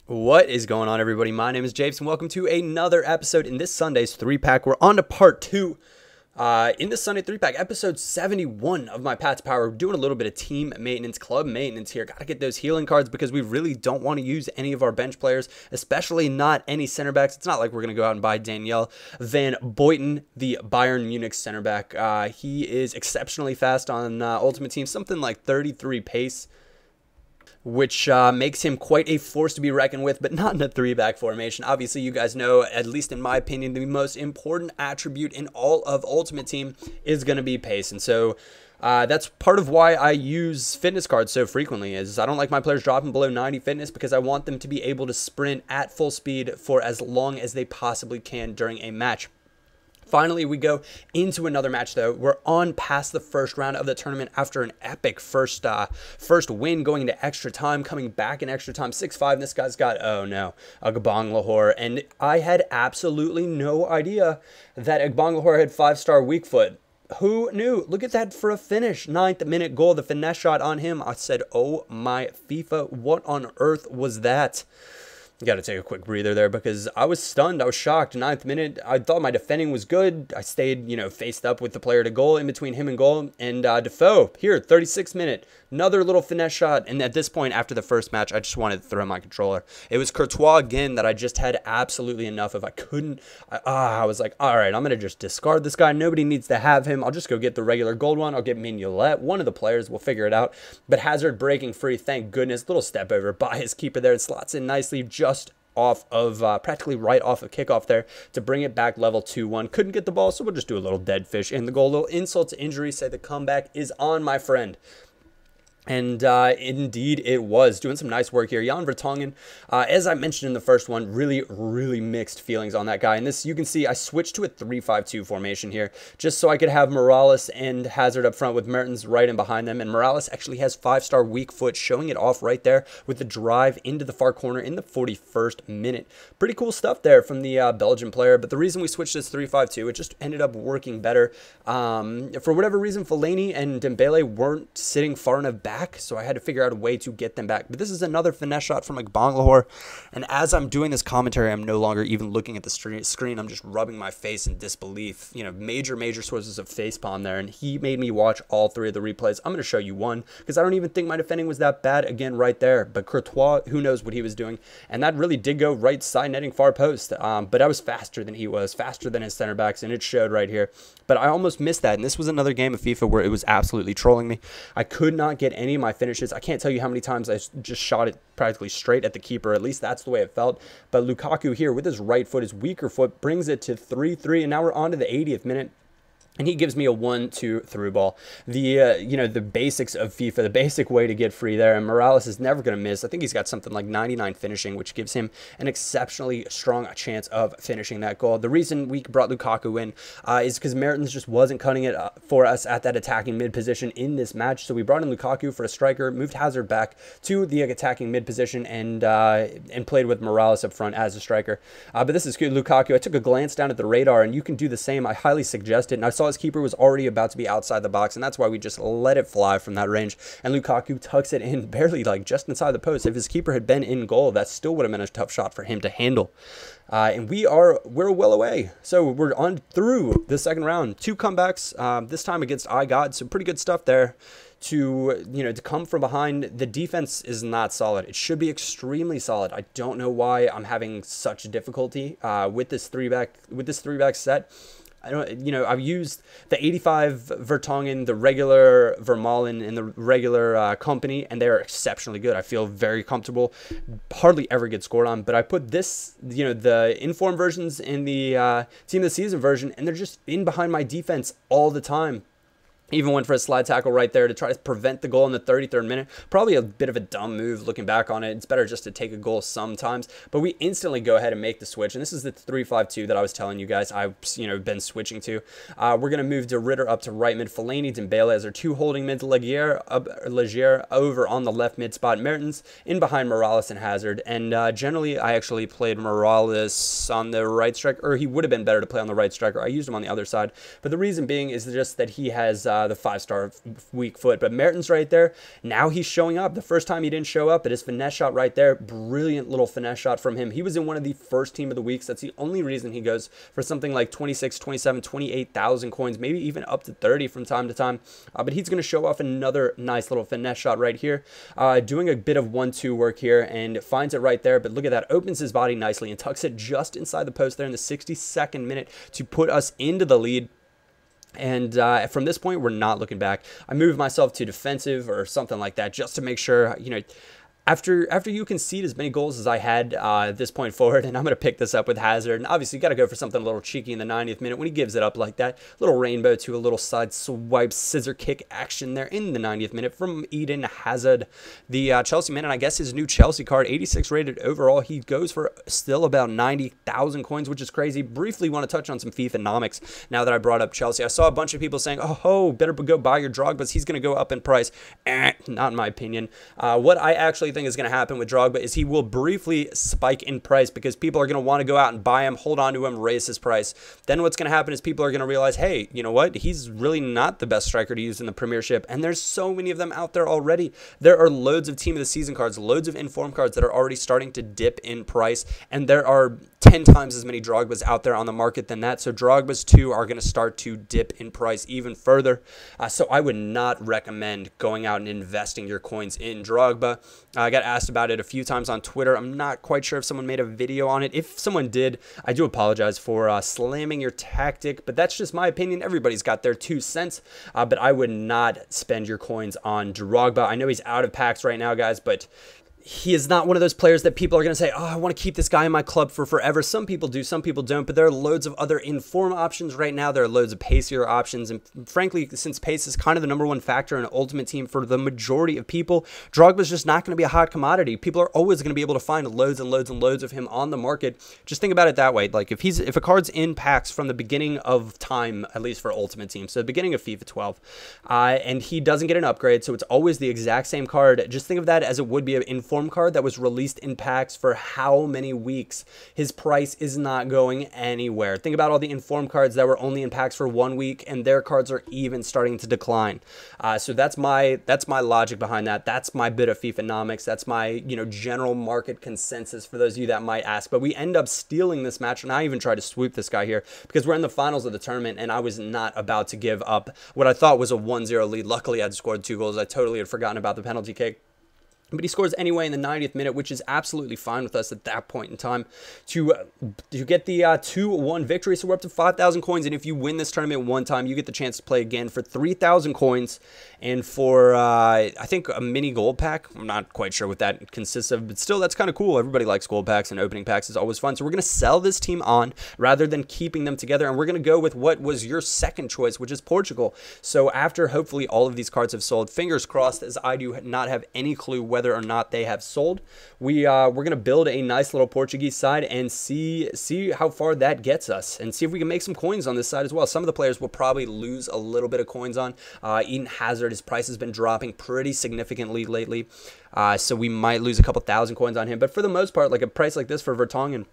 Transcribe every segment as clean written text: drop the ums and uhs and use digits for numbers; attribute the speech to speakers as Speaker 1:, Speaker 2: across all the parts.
Speaker 1: What is going on, everybody? My name is Japes, and welcome to another episode in this Sunday's 3-pack. We're on to part 2 in this Sunday 3-pack, episode 71 of my Pat's Power. We're doing a little bit of team maintenance, club maintenance here. Got to get those healing cards because we really don't want to use any of our bench players, especially not any center backs. It's not like we're going to go out and buy Danielle Van Boyten, the Bayern Munich center back. He is exceptionally fast on Ultimate Team, something like 33 pace, which makes him quite a force to be reckoned with, but not in a 3-back formation. Obviously, you guys know, at least in my opinion, the most important attribute in all of Ultimate Team is going to be pace. And so that's part of why I use fitness cards so frequently, is I don't like my players dropping below 90 fitness because I want them to be able to sprint at full speed for as long as they possibly can during a match. Finally, we go into another match, though. We're on past the first round of the tournament after an epic first win, going into extra time, coming back in extra time, 6-5. This guy's got, oh no, Lahore. And I had absolutely no idea that Lahore had 5-star weak foot. Who knew? Look at that for a finish. 9th minute goal, the finesse shot on him. I said, oh my FIFA, what on earth was that? Got to take a quick breather there because I was stunned. I was shocked. 9th minute, I thought my defending was good. I stayed, faced up with the player to goal, in between him and goal. And Defoe, here, 36th minute, another little finesse shot. And at this point, after the first match, I just wanted to throw my controller. It was Courtois again that I just had absolutely enough of. I was like, all right, I'm going to just discard this guy. Nobody needs to have him. I'll just go get the regular gold one. I'll get Mignolet. One of the players, we'll figure it out. But Hazard breaking free, thank goodness. Little step over by his keeper there. It slots in nicely, just off of practically right off of kickoff there to bring it back level 2-1. Couldn't get the ball, so we'll just do a little dead fish in the goal. Little insult to injury, say the comeback is on, my friend. And indeed it was. Doing some nice work here. Jan Vertonghen, as I mentioned in the first one, really mixed feelings on that guy. And this, you can see I switched to a 3-5-2 formation here just so I could have Morales and Hazard up front with Mertens right in behind them. And Morales actually has 5-star weak foot, showing it off right there with the drive into the far corner in the 41st minute. Pretty cool stuff there from the Belgian player. But the reason we switched this 3-5-2, it just ended up working better. For whatever reason, Fellaini and Dembele weren't sitting far enough back, so I had to figure out a way to get them back. But this is another finesse shot from Lahore, and as I'm doing this commentary, I'm no longer even looking at the screen. I'm just rubbing my face in disbelief. Major sources of facepalm there, and he made me watch all 3 of the replays. I'm going to show you one because I don't even think my defending was that bad again right there. But Courtois, who knows what he was doing, and that really did go right side netting far post. But I was faster than he was, faster than his center backs, and it showed right here. But I almost missed that, and this was another game of FIFA where it was absolutely trolling me. I could not get any of my finishes. I can't tell you how many times I just shot it practically straight at the keeper. At least that's the way it felt. But Lukaku here with his right foot, his weaker foot, brings it to 3-3, and now we're on to the 80th minute. And he gives me a 1-2 through ball. The basics of FIFA, the basic way to get free there. And Morales is never going to miss. I think he's got something like 99 finishing, which gives him an exceptionally strong chance of finishing that goal. The reason we brought Lukaku in is because Mertens just wasn't cutting it for us at that attacking mid position in this match. So we brought in Lukaku for a striker, moved Hazard back to the attacking mid position, and played with Morales up front as a striker. But this is good. Lukaku, I took a glance down at the radar, and you can do the same. I highly suggest it. And I saw his keeper was already about to be outside the box, and that's why we just let it fly from that range. And Lukaku tucks it in barely, like just inside the post. If his keeper had been in goal, that still would have been a tough shot for him to handle. And we're well away. So we're on through the second round. 2 comebacks, this time against iGod. So pretty good stuff there to come from behind. The defense is not solid. It should be extremely solid. I don't know why I'm having such difficulty with this 3-back set. I've used the 85 Vertonghen, the regular Vermaelen, and the regular Company, and they're exceptionally good. I feel very comfortable. Hardly ever get scored on, but I put this, the informed versions in the Team of the Season version, and they're just in behind my defense all the time. Even went for a slide tackle right there to try to prevent the goal in the 33rd minute. Probably a bit of a dumb move looking back on it. It's better just to take a goal sometimes. But we instantly go ahead and make the switch. And this is the 3-5-2 that I was telling you guys I've been switching to. We're going to move De Ritter up to right mid. Fellaini, Dembele as our 2 holding mids. Legier over on the left mid spot. Mertens in behind Morales and Hazard. And generally, I actually played Morales on the right striker. Or he would have been better to play on the right striker. I used him on the other side. But the reason being is just that he has the 5-star weak foot. But Mertens right there, now he's showing up. The first time he didn't show up, but his finesse shot right there, brilliant little finesse shot from him. He was in one of the first team of the weeks. That's the only reason he goes for something like 26, 27, 28,000 coins, maybe even up to 30 from time to time. But he's going to show off another nice little finesse shot right here, doing a bit of 1-2 work here and finds it right there. But look at that, opens his body nicely and tucks it just inside the post there in the 62nd minute to put us into the lead. And from this point, we're not looking back. I moved myself to defensive or something like that just to make sure, you know, after you concede as many goals as I had at this point forward, and I'm going to pick this up with Hazard, and obviously you got to go for something a little cheeky in the 90th minute when he gives it up like that. Little rainbow to a little side swipe, scissor kick action there in the 90th minute from Eden Hazard, the Chelsea man, and I guess his new Chelsea card, 86 rated overall. He goes for still about 90,000 coins, which is crazy. Briefly want to touch on some FIFAnomics now that I brought up Chelsea. I saw a bunch of people saying, oh, better go buy your Drogba's. He's going to go up in price. Not in my opinion. What I actually think is going to happen with Drogba is he will briefly spike in price because people are going to want to go out and buy him, hold on to him, raise his price. Then what's going to happen is people are going to realize, hey, you know what? He's really not the best striker to use in the Premiership, and there's so many of them out there already. There are loads of Team of the Season cards, loads of inform cards that are already starting to dip in price, and there are 10 times as many Drogbas out there on the market than that. So Drogbas too are going to start to dip in price even further. So I would not recommend going out and investing your coins in Drogba. I got asked about it a few times on Twitter. I'm not quite sure if someone made a video on it. If someone did, I do apologize for slamming your tactic, but that's just my opinion. Everybody's got their 2 cents, but I would not spend your coins on Drogba. I know he's out of packs right now, guys, but he is not one of those players that people are going to say, oh, I want to keep this guy in my club for forever. Some people do, some people don't, but there are loads of other inform options right now. There are loads of pacier options, and frankly, since pace is kind of the #1 factor in an ultimate team for the majority of people, Drogba's just not going to be a hot commodity. People are always going to be able to find loads and loads and loads of him on the market. Just think about it that way. Like if a card's in packs from the beginning of time, at least for ultimate team, so the beginning of FIFA 12, and he doesn't get an upgrade, so it's always the exact same card. Just think of that as it would be an inform card that was released in packs for how many weeks. His price is not going anywhere. Think about all the inform cards that were only in packs for 1 week, and their cards are even starting to decline. So that's my logic behind that. That's my bit of FIFAnomics. That's my general market consensus for those of you that might ask. But we end up stealing this match, and I even tried to sweep this guy here because we're in the finals of the tournament, and I was not about to give up what I thought was a 1-0 lead. Luckily, I'd scored 2 goals. I totally had forgotten about the penalty kick. But he scores anyway in the 90th minute, which is absolutely fine with us at that point in time to get the 2-1 victory. So we're up to 5,000 coins, and if you win this tournament one time, you get the chance to play again for 3,000 coins. And for, I think, a mini gold pack. I'm not quite sure what that consists of, but still, that's kind of cool. Everybody likes gold packs, and opening packs is always fun. So we're going to sell this team on rather than keeping them together, and we're going to go with what was your second choice, which is Portugal. So after, hopefully, all of these cards have sold, fingers crossed, as I do not have any clue whether or not they have sold, we're going to build a nice little Portuguese side and see how far that gets us, and see if we can make some coins on this side as well. Some of the players will probably lose a little bit of coins on. Eden Hazard, his price has been dropping pretty significantly lately, so we might lose a couple thousand coins on him. But for the most part, like a price like this for Vertonghen,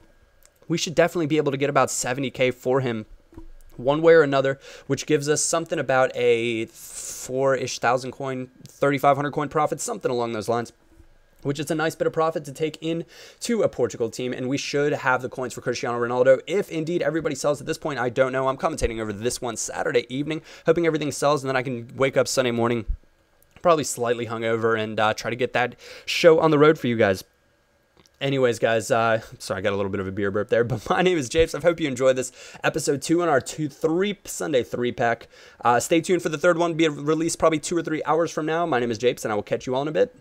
Speaker 1: we should definitely be able to get about 70k for him one way or another, which gives us something about a 4-ish thousand coin, 3,500 coin profit, something along those lines, which is a nice bit of profit to take in to a Portugal team. And we should have the coins for Cristiano Ronaldo. If indeed everybody sells at this point, I don't know. I'm commentating over this one Saturday evening, hoping everything sells, and then I can wake up Sunday morning probably slightly hungover and try to get that show on the road for you guys. Anyways, guys, sorry, I got a little bit of a beer burp there, but my name is Japes. I hope you enjoyed this episode 2 on our Sunday 3-pack. Stay tuned for the third one, be released probably 2 or 3 hours from now. My name is Japes, and I will catch you all in a bit.